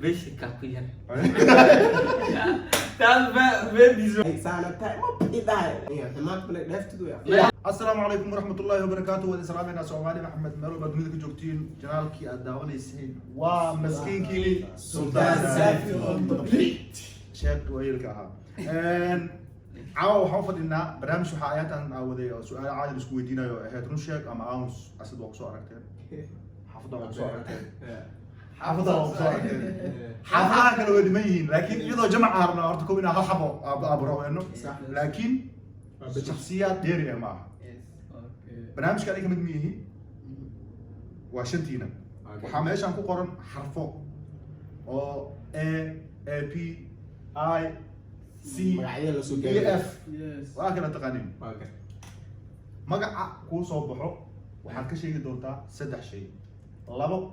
بيش كافيا تعال بيديزو سنة تاي ما بدي يا تمام بلا لفت دويا السلام عليكم ورحمة الله وبركاته والسلام عليكم سومالي محمد مروه بدميدك جوجتين جنالكي الداوليسين ومسكينكي سلطان سافي on the beat شيخ ويلك ها عاو حافظ إن برنامج حياة أنا أودي سؤال عادي اسكو يدينا هيترون شيخ أما أونس أسد وقصو أركتين حافظ وقصو أركتين حافظ وقصو أركتين حافظ كانوا يدمين لكن إذا جمع هرنا أرتكم إنها حبوا أبرو إنه لكن شخصيات ديري معها برنامج كان يكمل ميهي واشنتينا وحاميش أنكو قرن حرفه أو A P I C E F وهكذا تقنين مقع كو صوبحو وحان كشيء دونتا سدح شيء لابو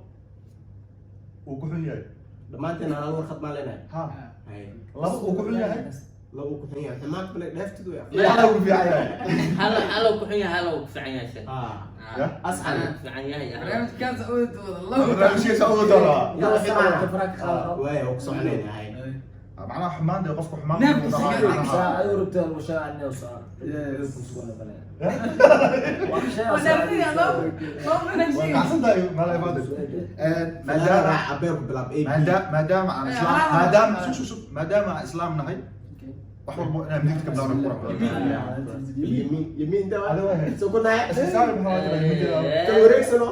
وكحنيا دمانتنا أنا ورخت مالنا ها لابو وكحنيا لو كحنيا تمام بلا لفت دويا لا لو في عيال هلا كحيا هلا في عياشة أصحى في عياشة برنامج كان سعود والله برنامج سعود ترى يلا سمعنا تفرق وين وقصو علينا هاي معناها حمان ده قفكو حمان نفس يوربت المشاع عني وصار وانا فيها لو من الشيء احسن ده ما لا يفادك ما دام عن اسلام ما دام شو ما دام اسلامنا هي وحول انا بنحكي بلا نقرا يمين ده هذا وين سو كنا سالم هذا كوريك سنو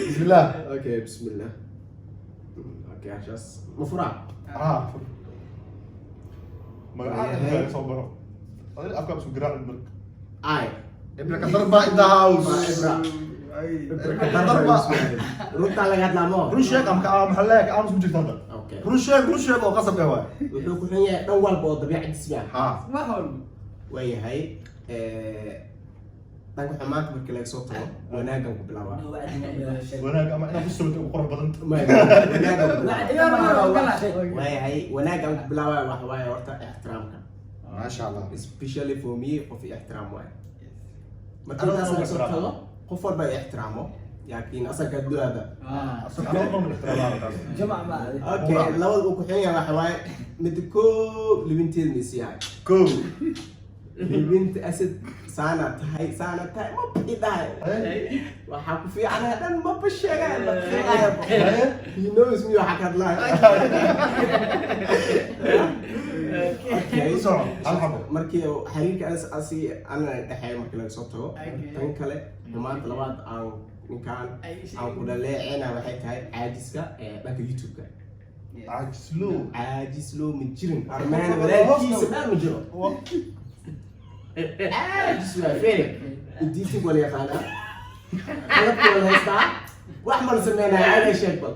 بسم الله اوكي بسم الله اوكي عشاس مفرع ما عاد صبره هذه الافكار بس قراء الملك اي ابنك ضربه ان ذا هاوس runta laga hadlamo run sheeg am ka maxalleek aan isku jirta hada okay run sheeg oo qasab ah waay wuxuu ku xun yahay dhan walba oo dabiicadiisa fiican ha ما هو way yahay dhanka xumaanta marka laga soo tago wanaagan ku bilaabaa wanaag ama inaad u sabto ugu qurux badan way yahay wanaagan ku bilaabaa wax waaye horta ixtiraamka ma sha Allah especially for me qof ixtiraam waay marka taas laga soo tago qof walba ixtiraamo laakiin asaga duada asaga ma min ixtiraam جمع ما okay labada uu ku xun yahay wax waaye mid ko libinteed misiyahay ko libinta asad sana tahay ma bidahay waxa ku fiican hadan ma basheegaa la fiicayo he knows me waxa ka hadlaa okay so alxabo markii xiriirka asi ana dhaxay markii laga soo tago tan kale maanta labaad aan ninkaan aan ku dhaleecina waxay tahay caajiska dhanka YouTube-ka caajislo ma jirin armaan walaalkiisa dhan ma jiro عاجز وفيك اديتي ولا يا خاله قلت ولا هستا واحمر سمينا على شكل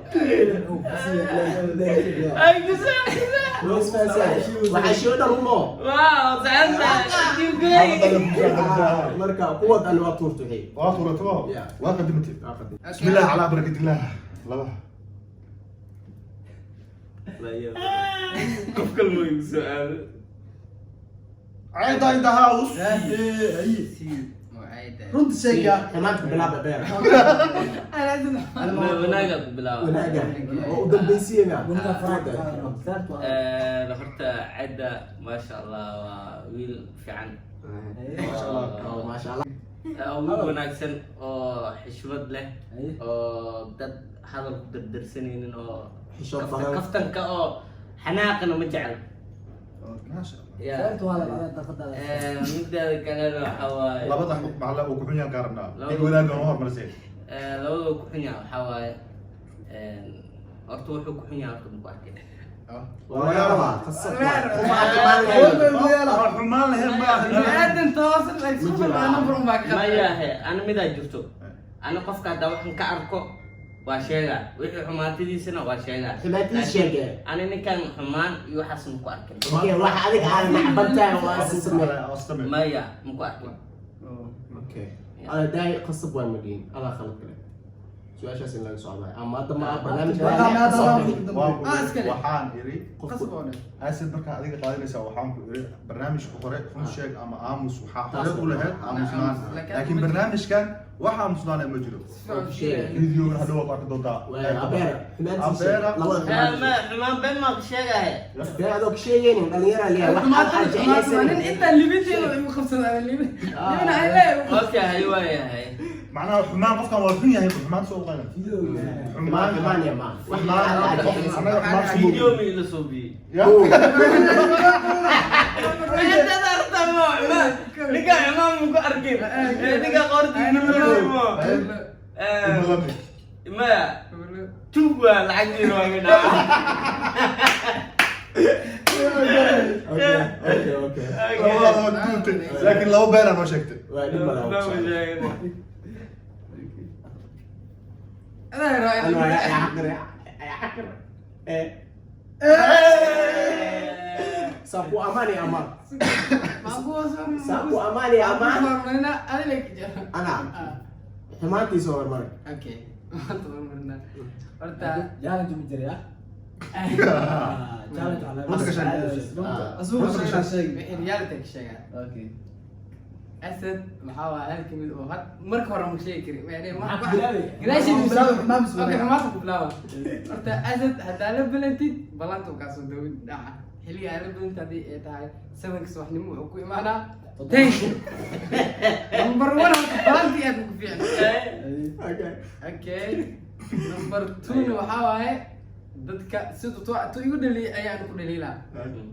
اي جزاك بس وحشونا رمو واو زعلنا مركا قوة انا وطورته هي واطورته وقدمت بسم الله على بركة الله الله لا يا كيف كل سؤال عيدا in the house رد سيكا حمانك بلعب بير وناقة بلا وناقة ودم بنسينا قلنا فرق لفرت عدة ما شاء الله ويل في عن ما شاء الله ما شاء الله أو وناقصن أو حشمت له أو دد هذا الدر سنين أو كفتن كأو حناقنا مجعل ما شاء الله فهمت هذا العيال تفضل مدة كان له حواي labada macalla oo ku xun yahay qaarna dib wanaag oo hormarsay labada ku xun yahay xawaay horta wuxuu ku xun yahay horta ku arkay ويلا قصة xumaan lahayn ma ادن تواصل لا يسوق انا برو ما ما yahay ana mid ay jirto ana qofka hada waxan ka arko waa sheega wixii xumaatadiisana waa sheega حماتي شيء ana ninkan xumaan iyo waxaas ma ku arkin اوكي واحد عليك على محبتها واسمه astamir maya ma ku arkin اوكي انا داي قصة بوين مدين الله خلق لك سؤال شاسين لك صعب أما أنت ما برنامج waxaan iri qasab oo dhan asid markaa adiga qaadanaysaa waxaan ku iri barnaamijka hore run sheeg ama aamus waxaa hore u lahayd aamusnaan laakiin barnaamijkan wax aamusnaan ma jiro video hadhow waad arki doontaa أبيرا Abeera. xumaan been maa ku sheegahay أبيرا هذوك شيء يعني دليرة ليه nin inta libinteeda igu qabsadaan libin ay leeyahay okay hay waayahay macnaha xumaan qofkan waa xun yahay xumaan soo qaada ما كمان يا ما video mi ila soo biyey ninka xumaan mu ku arkin ninka qortiisa maya tuuga lacagtiina waa midha أوكي laakiin laba been aan oo sheegtay Sapu aman ya aman. Sapu aman ya aman. Ana. Hemati so aman. Okay. Horta challenge ma jira challenge على reality ka sheega. okay Asad maxaa waa hal kamid oo had marka hore ma sheegi karin yani Gilaashi ma ku bilaawa horta asad hadaa la balantid balanta ka soo dawid dhaca xilliga la balanta hadii ay tahay 7 subaxnimo oo ku imaanaa thank you number 1 balanti aad ku fiican okay number 2 waxaa waaye dadka sidoo to igu dhaliilay ayaan ku dhaliilaa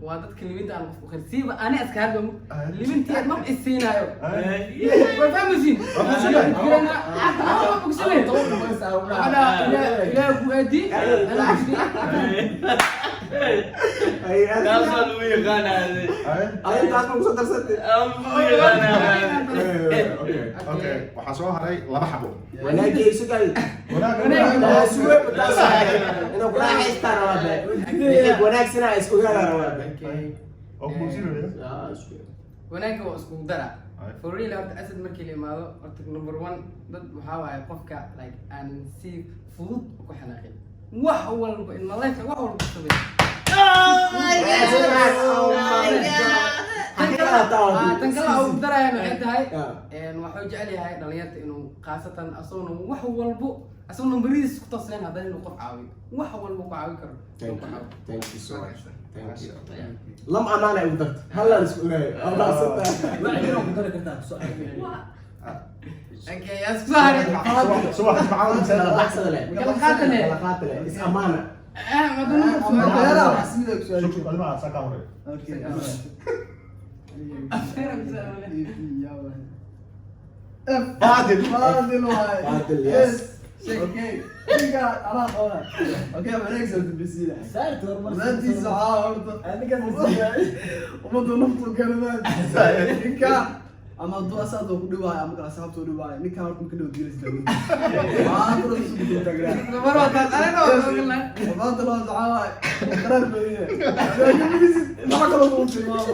waa dadka liminta aan qof khirsiiba ani aska hadba limintii ma isiinayo waa fahmaysiin ana ila ku adi kaasa lagu yaqaanaa Ay taas ma ku soo darsatay. okay waxaa soo haray laba xabo Wanaagii isu gal. Taas way taas. Inuu kula haystaan waa wanaagsan ay isku galaan waa. oo ku jiro wanaagga waa isku dara for real horta asad markii la imaado horta number 1 dad waxaa waaye qofka like aan si fudud ku xanaaqin wax walba in my life wax walba sameeyo tan kale ugu darayaan waxay tahay waxuu jecel yahay dhalinyarta inuu khaasatan asaguna wax walbo asaguna bariis ku tasleen haddana inuu qof caawiyo wax walba ku caawin karo Thank you so much. Thank you. لم أمانة أقدر هلا نسوي الله سبحانه. waxay ku dari kartaa su'aal okay asku sahari subax macaan أنا بحسد له. kala qaatane كلا قاتل. إس أمانة. maduna shukr kalma saka hore Fadil قاتل يس. saarto hormar ama hadduu asaadoo ku dhibaayo ama kala asxaabtoo dhibaayo ninkaa horta marka dhow diilaysa maanta loo dacaawaay qaraar badiye waxa kaloo kuu tilmaamo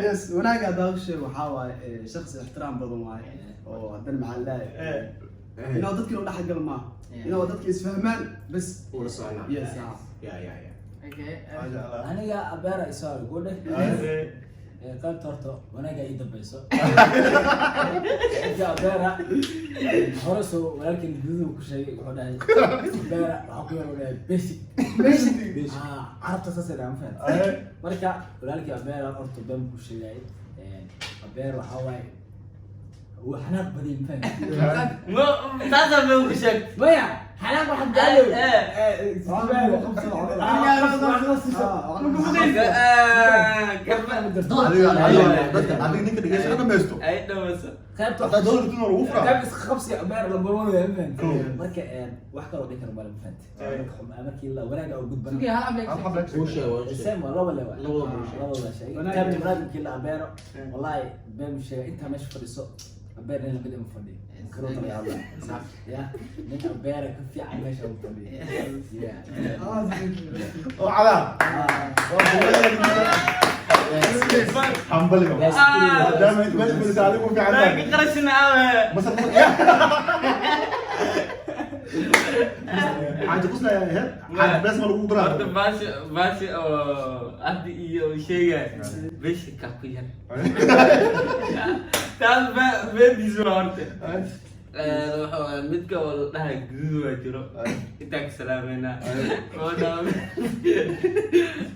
yes wanaagga haddaa ku sheego waxaa waaye shakhsi ixtiraam badan waaye oo haddana maxaa ladahay inuu dadka inuu dhex gal maaha inuu dadka isfahmaan bas ورسالة. yes يا. aniga abeera isaal godhe qaybta horta wanaaga ii dambayso abeera hore soo walaalkeen guduhu ku sheegay wuxuu dhahay abeera waxaa ku yar dhahay basic carabta saas ay dhahan fahad marka walaalkii abeera horta been ku sheegay abeer waxaa waaye هو حناق بدين فاهم ما تاسع بيوم بشك بيع حناق واحد قالوا adiga ninka dhegeysa ka dhamaysto ay dhamayso hadaa doolar ku nool wufra كابس خبصي عبارة لما هو يفهم مركا واحد كانوا ذكر بالك فهمت مركي لا وراجع او جود سوقي هلا وش السام والله ولا لا والله شيء كابتن راجل كله عبارة والله بام شيء انت ماشي في السوق عبارة انا بدي مفضي كروت يا الله صح يا انت عبارة في عم ماشي مفضي يا وعلى حنبلي دائما انت بس بتعلموا في عندك لكن قرشنا أوي مثلا عاد قصنا يا ايهاب عاد بس ما لو horta قدرات baashi oo hadda iyo sheegay beesha ka ku yar taas beediisu horta wuxuu midka oo la dhahay guduud waa jiro intaa ka salaamayna oo dhaw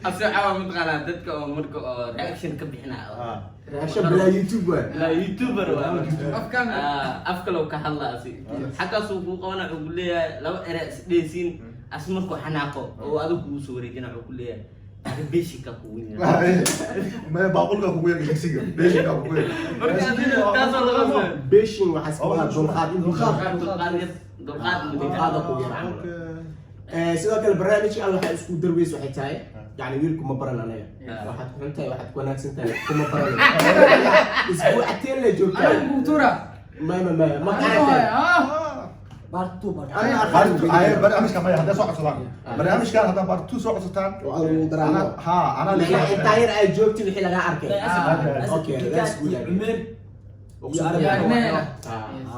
asxaaba midqana dadka oo marka oo reaction ka bixinaa reaction bila YouTube waa la youtuber waa afkaan afka loo ka hadlaasi xataa soo ku qabana wuxuu leeyahay laba eray isdheesiin asmarku xanaaqo oo adigu soo wareejina wuxuu leeyahay هذا بيشيكا كوين ما بقول لك ابويا جنسيه بيشيكا ابويا بيشين وحسبها دولقات sidoo kale barnaamijka aan waxa isku darweys waxay tahay yani wiilku ma baran anaga waxaad ku xuntahay waxaad ku wanaagsan tahay kuma baran isbuucateen la joogtaa kultura ma qaatay بارتو برنامج كمان هذا صوت صوت برنامج كان هذا بارتو صوت صوتان انا ها انا اللي انت غير اي جوبتي وحي لغا اركي اوكي ذاتس جود عمر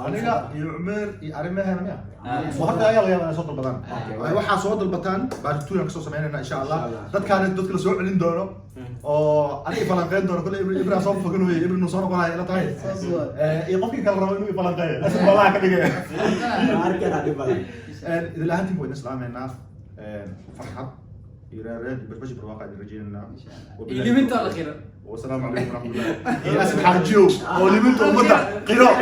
aniga iyo Umar iyo arimaha miya waxda ayaa laga yaabaa soo dalbadaan waxa soo dalbataan baarituun ka soo sameeynaa insha Allah dadkaan dadka la soo celin doono oo aniga falanqeyn doono kale Ibrahim soo fogano Ibrahim soo noqonay ila tahay iyo qofkii kala rabo inuu falanqeeyo asal balaha ka dhigay arkana dhibada idil ahaantii way islaameena farxad يراد بربش برواقع الرجينا إليمنت على خير والسلام عليكم ورحمة الله. أسف حرجيو أو إليمنت أو مدة قراء.